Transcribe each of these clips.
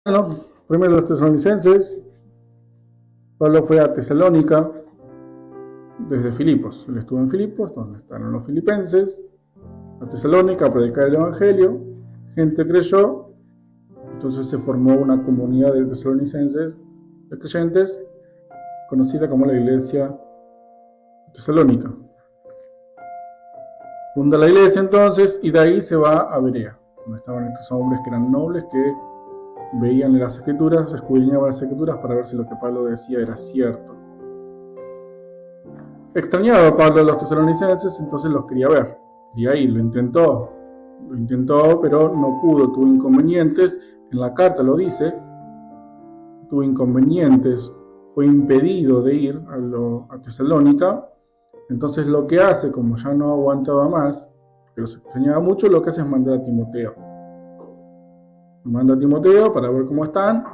Bueno, primero los tesalonicenses. Pablo fue a Tesalónica desde Filipos. Él estuvo en Filipos, donde están los filipenses, a Tesalónica a predicar el Evangelio. Gente creyó, entonces se formó una comunidad de tesalonicenses, de creyentes, conocida como la Iglesia de Tesalónica. Funda la iglesia entonces y de ahí se va a Berea, donde estaban estos hombres que eran nobles, que veían las escrituras, escudriñaban las escrituras para ver si lo que Pablo decía era cierto. Extrañaba a Pablo a los tesalonicenses, entonces los quería ver. Y ahí lo intentó, pero no pudo, tuvo inconvenientes. En la carta lo dice, tuvo inconvenientes, fue impedido de ir a Tesalónica. Entonces lo que hace, como ya no aguantaba más, que los extrañaba mucho, lo que hace es mandar a Timoteo. Manda a Timoteo para ver cómo están,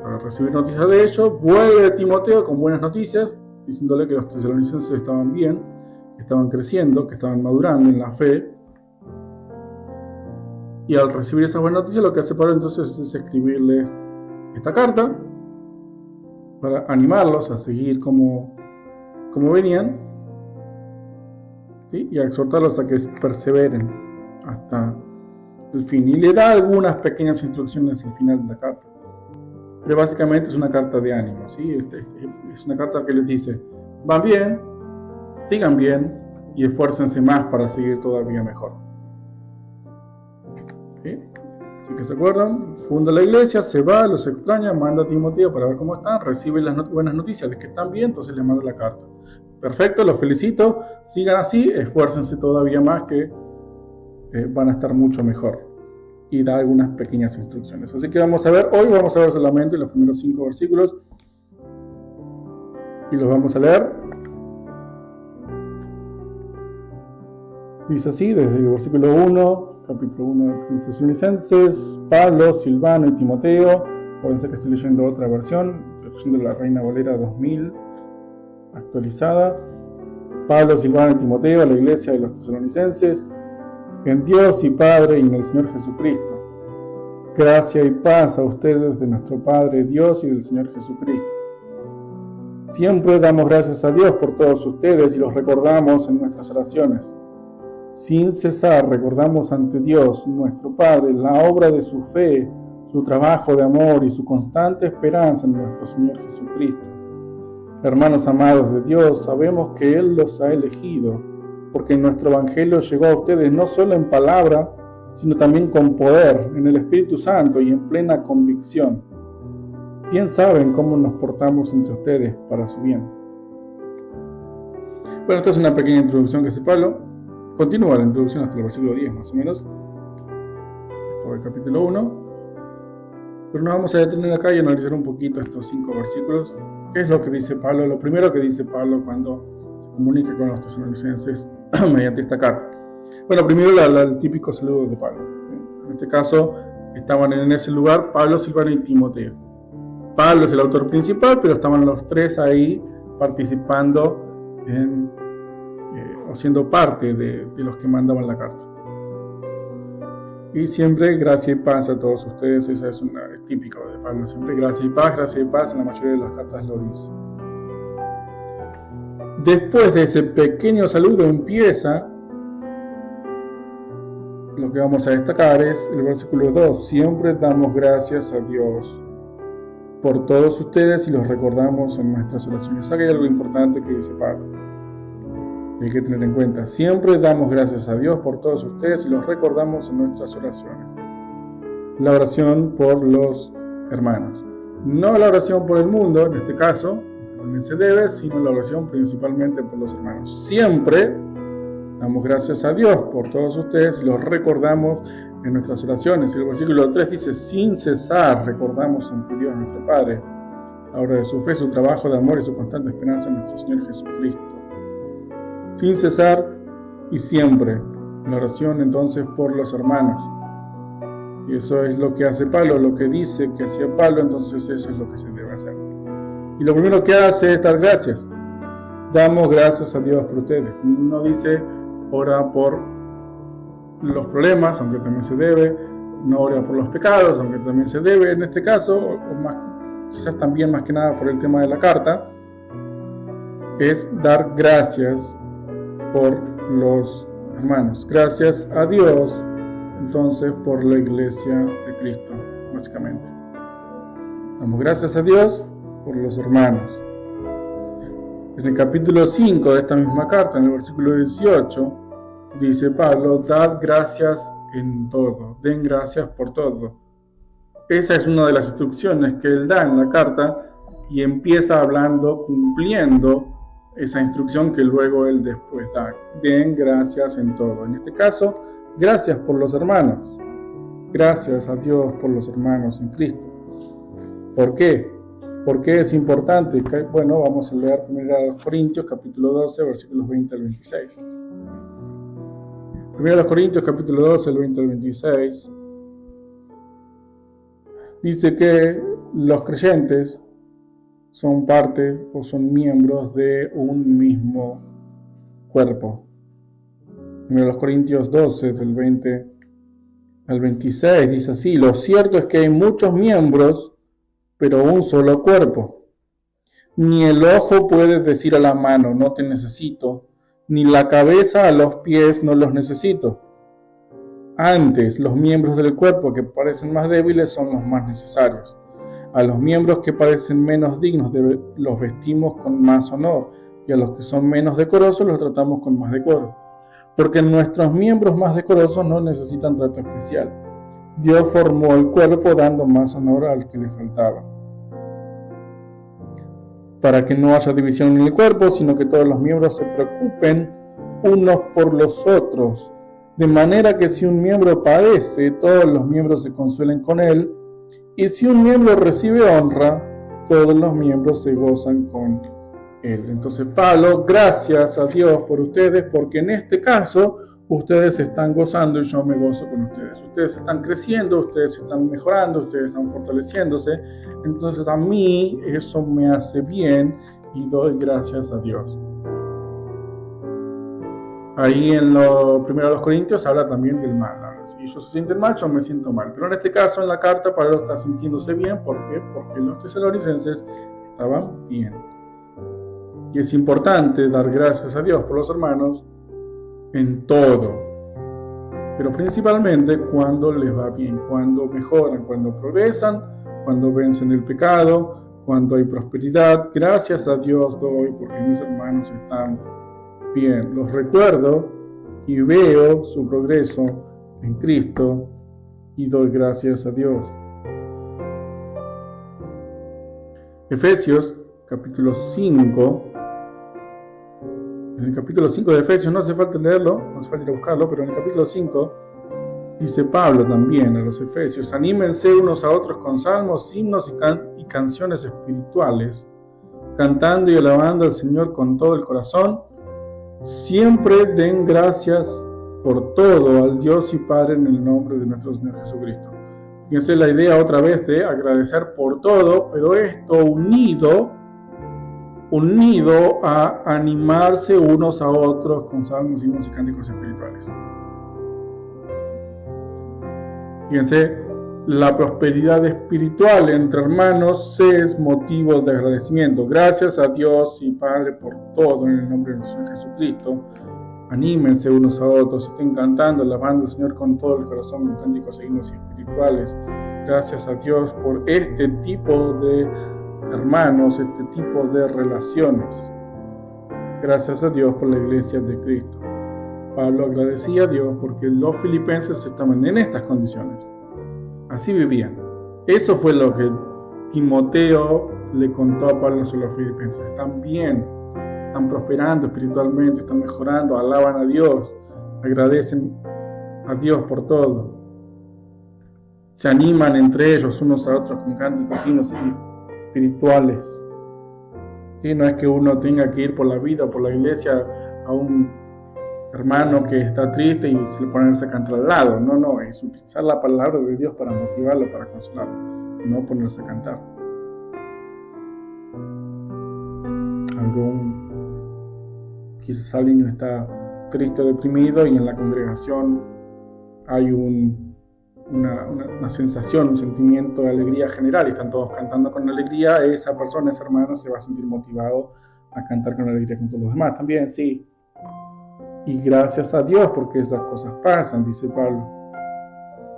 para recibir noticias de ellos. Vuelve a Timoteo con buenas noticias, diciéndole que los tesalonicenses estaban bien, que estaban creciendo, que estaban madurando en la fe. Y al recibir esas buenas noticias, lo que hace Pablo entonces es escribirles esta carta para animarlos a seguir como venían, ¿sí? Y a exhortarlos a que perseveren hasta el fin. Y le da algunas pequeñas instrucciones al final de la carta. Pero básicamente es una carta de ánimo, ¿sí? Es una carta que les dice: van bien, sigan bien y esfuércense más para seguir todavía mejor. ¿Sí? Así que se acuerdan, funda la iglesia, se va, los extraña, manda a Timoteo para ver cómo están, recibe las buenas noticias de que están bien, entonces les manda la carta. Perfecto, los felicito, sigan así, esfuércense todavía más que van a estar mucho mejor. Y da algunas pequeñas instrucciones. Así que hoy vamos a ver solamente los primeros 5 versículos y los vamos a leer. Dice así, desde el versículo 1, capítulo 1 de los Tesalonicenses: Pablo, Silvano y Timoteo. Acuérdense que estoy leyendo otra versión, estoy leyendo la Reina Valera 2000 actualizada. Pablo, Silvano y Timoteo, a la iglesia de los tesalonicenses, en Dios y Padre y en el Señor Jesucristo. Gracia y paz a ustedes de nuestro Padre Dios y del Señor Jesucristo. Siempre damos gracias a Dios por todos ustedes y los recordamos en nuestras oraciones. Sin cesar recordamos ante Dios, nuestro Padre, la obra de su fe, su trabajo de amor y su constante esperanza en nuestro Señor Jesucristo. Hermanos amados de Dios, sabemos que Él los ha elegido, porque nuestro Evangelio llegó a ustedes no solo en palabra, sino también con poder, en el Espíritu Santo y en plena convicción. Bien saben cómo nos portamos entre ustedes para su bien. Bueno, esta es una pequeña introducción que hace Pablo. Continúa la introducción hasta el versículo 10 más o menos. Esto es el capítulo 1. Pero nos vamos a detener acá y analizar un poquito estos 5 versículos. ¿Qué es lo que dice Pablo? Lo primero que dice Pablo cuando se comunica con los tesalonicenses mediante esta carta. Bueno, primero el típico saludo de Pablo. En este caso, estaban en ese lugar Pablo, Silvano y Timoteo. Pablo es el autor principal, pero estaban los tres ahí participando o siendo parte de los que mandaban la carta. Y siempre gracia y paz a todos ustedes. Esa es típico de Pablo. Siempre gracia y paz, en la mayoría de las cartas lo dice. Después de ese pequeño saludo empieza lo que vamos a destacar, es el versículo 2. Siempre damos gracias a Dios por todos ustedes y los recordamos en nuestras oraciones. Aquí hay algo importante que dice Pablo, que hay que tener en cuenta. Siempre damos gracias a Dios por todos ustedes y los recordamos en nuestras oraciones. La oración por los hermanos. No la oración por el mundo, en este caso, también se debe, sino la oración principalmente por los hermanos. Siempre damos gracias a Dios por todos ustedes y los recordamos en nuestras oraciones. El versículo 3 dice: sin cesar recordamos ante Dios nuestro Padre, la obra de su fe, su trabajo de amor y su constante esperanza en nuestro Señor Jesucristo. Sin cesar y siempre. La oración entonces por los hermanos. Y eso es lo que hace Pablo, lo que dice que hacía Pablo, entonces eso es lo que se debe hacer. Y lo primero que hace es dar gracias. Damos gracias a Dios por ustedes. No dice ora por los problemas, aunque también se debe, no ora por los pecados, aunque también se debe en este caso, o más, quizás también más que nada por el tema de la carta, es dar gracias por los hermanos. Gracias a Dios, entonces, por la iglesia de Cristo, básicamente. Damos gracias a Dios por los hermanos. En el capítulo 5 de esta misma carta, en el versículo 18, dice Pablo: dad gracias en todo, den gracias por todo. Esa es una de las instrucciones que él da en la carta y empieza hablando, cumpliendo esa instrucción que luego él después da. Den gracias en todo. En este caso, gracias por los hermanos. Gracias a Dios por los hermanos en Cristo. ¿Por qué? ¿Por qué es importante? Bueno, vamos a leer primero a los Corintios, capítulo 12, versículos 20 al 26. Primero a los Corintios, capítulo 12, el 20 al 26. Dice que los creyentes son parte o son miembros de un mismo cuerpo. Primero a los Corintios 12, del 20 al 26, dice así: lo cierto es que hay muchos miembros, pero un solo cuerpo. Ni el ojo puede decir a la mano, no te necesito, ni la cabeza a los pies, no los necesito. Antes, los miembros del cuerpo que parecen más débiles son los más necesarios. A los miembros que parecen menos dignos los vestimos con más honor, y a los que son menos decorosos los tratamos con más decoro. Porque nuestros miembros más decorosos no necesitan trato especial. Dios formó el cuerpo dando más honor al que le faltaba, para que no haya división en el cuerpo, sino que todos los miembros se preocupen unos por los otros, de manera que si un miembro padece, todos los miembros se consuelen con él, y si un miembro recibe honra, todos los miembros se gozan con él. Entonces Pablo, gracias a Dios por ustedes, porque en este caso ustedes se están gozando y yo me gozo con ustedes. Ustedes están creciendo, ustedes están mejorando, ustedes están fortaleciéndose. Entonces a mí eso me hace bien y doy gracias a Dios. Ahí en lo primero de los Corintios habla también del mal. Si ellos se sienten mal, yo me siento mal. Pero en este caso, en la carta, Pablo está sintiéndose bien. ¿Por qué? Porque los tesalonicenses estaban bien. Y es importante dar gracias a Dios por los hermanos en todo, pero principalmente cuando les va bien, cuando mejoran, cuando progresan, cuando vencen el pecado, cuando hay prosperidad. Gracias a Dios doy porque mis hermanos están bien. Los recuerdo y veo su progreso en Cristo y doy gracias a Dios. Efesios capítulo 5. En el capítulo 5 de Efesios, no hace falta leerlo, no hace falta ir a buscarlo, pero en el capítulo 5 dice Pablo también a los Efesios: anímense unos a otros con salmos, himnos y canciones espirituales, cantando y alabando al Señor con todo el corazón. Siempre den gracias por todo al Dios y Padre en el nombre de nuestro Señor Jesucristo. Fíjense la idea otra vez de agradecer por todo, pero esto unido a animarse unos a otros con salmos, himnos y cánticos espirituales. Fíjense, la prosperidad espiritual entre hermanos es motivo de agradecimiento. Gracias a Dios y Padre por todo en el nombre de nuestro Señor Jesucristo. Anímense unos a otros, estén cantando, alabando al Señor con todo el corazón, con cánticos, himnos y espirituales. Gracias a Dios por este tipo de hermanos, este tipo de relaciones. Gracias a Dios por la iglesia de Cristo. Pablo agradecía a Dios porque los filipenses estaban en estas condiciones. Así vivían. Eso fue lo que Timoteo le contó a Pablo sobre los filipenses. Están bien, están prosperando espiritualmente, están mejorando, alaban a Dios, agradecen a Dios por todo. Se animan entre ellos unos a otros con cánticos, himnos espirituales. ¿Sí? No es que uno tenga que ir por la vida, por la iglesia, a un hermano que está triste y se le ponerse a cantar al lado. No, es utilizar la palabra de Dios para motivarlo, para consolarlo, no ponerse a cantar. Quizás alguien está triste o deprimido y en la congregación hay un una sensación, un sentimiento de alegría general, y están todos cantando con alegría, esa persona, ese hermano se va a sentir motivado a cantar con alegría con todos los demás también, sí. Y gracias a Dios porque esas cosas pasan, dice Pablo.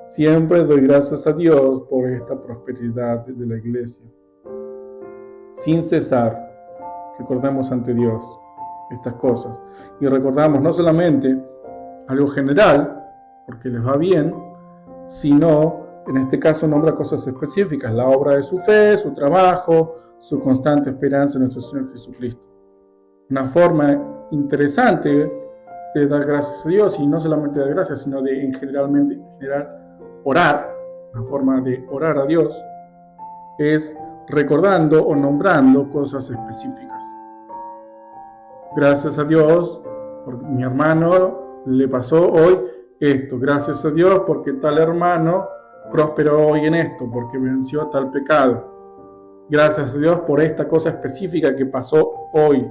Siempre doy gracias a Dios por esta prosperidad de la iglesia. Sin cesar, recordamos ante Dios estas cosas. Y recordamos no solamente algo general, porque les va bien, sino, en este caso, nombra cosas específicas, la obra de su fe, su trabajo, su constante esperanza en nuestro Señor Jesucristo. Una forma interesante de dar gracias a Dios, y no solamente dar gracias, sino de en general orar, una forma de orar a Dios, es recordando o nombrando cosas específicas. Gracias a Dios, porque mi hermano le pasó hoy esto. Gracias a Dios porque tal hermano prosperó hoy en esto, porque venció tal pecado. Gracias a Dios por esta cosa específica que pasó hoy,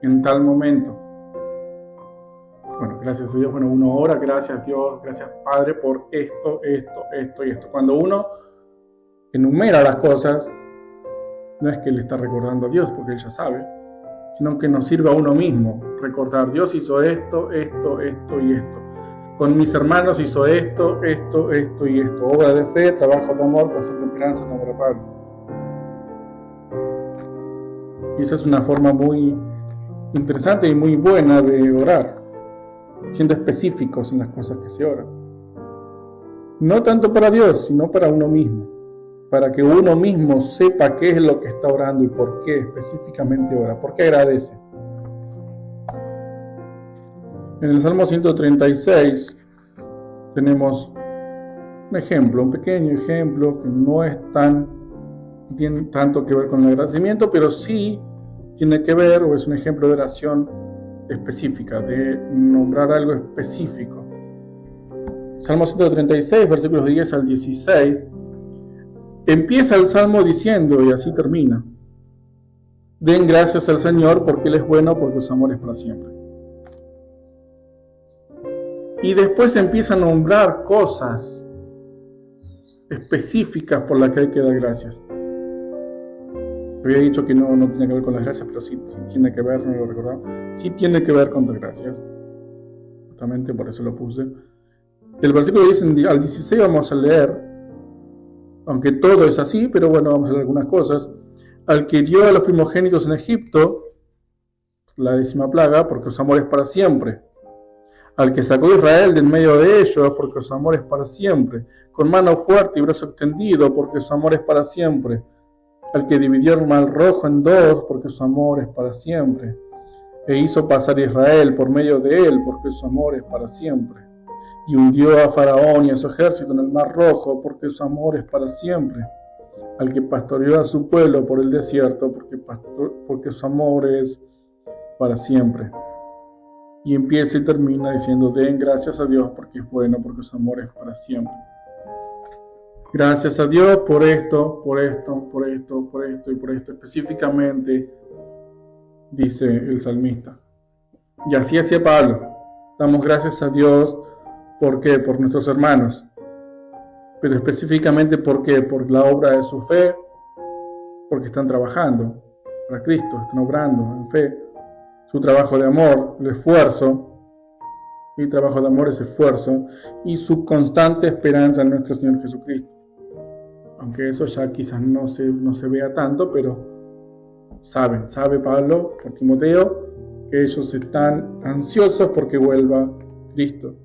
en tal momento. Bueno, gracias a Dios, uno ora, gracias a Dios, gracias Padre por esto y esto. Cuando uno enumera las cosas, no es que le está recordando a Dios, porque Él ya sabe, sino que nos sirve a uno mismo recordar, Dios hizo esto y esto. Con mis hermanos hizo esto y esto. Obra de fe, trabajo de amor, constante esperanza, no para Pablo. Y esa es una forma muy interesante y muy buena de orar, siendo específicos en las cosas que se oran. No tanto para Dios, sino para uno mismo, para que uno mismo sepa qué es lo que está orando y por qué específicamente ora, por qué agradece. En el Salmo 136 tenemos un ejemplo, un pequeño ejemplo que no tiene tanto que ver con el agradecimiento, pero sí tiene que ver, o es un ejemplo de oración específica, de nombrar algo específico. Salmo 136, versículos 10 al 16, empieza el Salmo diciendo, y así termina: den gracias al Señor porque Él es bueno, porque su amor es para siempre. Y después empieza a nombrar cosas específicas por las que hay que dar gracias. Había dicho que no tiene que ver con las gracias, pero sí tiene que ver, no lo recordaba. Sí tiene que ver con dar gracias. Justamente por eso lo puse. Del versículo 10 al 16 vamos a leer, aunque todo es así, pero bueno, vamos a leer algunas cosas. Al que dio a los primogénitos en Egipto, la 10ª plaga, porque su amor es para siempre. Al que sacó a Israel del medio de ellos, porque su amor es para siempre. Con mano fuerte y brazo extendido, porque su amor es para siempre. Al que dividió el mar rojo en dos, porque su amor es para siempre. E hizo pasar a Israel por medio de él, porque su amor es para siempre. Y hundió a Faraón y a su ejército en el mar rojo, porque su amor es para siempre. Al que pastoreó a su pueblo por el desierto, porque su amor es para siempre. Y empieza y termina diciendo, den gracias a Dios porque es bueno, porque su amor es para siempre. Gracias a Dios por esto, y por esto específicamente, dice el salmista. Y así hacía Pablo. Damos gracias a Dios, ¿por qué? Por nuestros hermanos. Pero específicamente, ¿por qué? Por la obra de su fe, porque están trabajando para Cristo, están obrando en fe. Su trabajo de amor, el esfuerzo, y trabajo de amor es esfuerzo, y su constante esperanza en nuestro Señor Jesucristo. Aunque eso ya quizás no se vea tanto, pero sabe Pablo por Timoteo que ellos están ansiosos porque vuelva Cristo.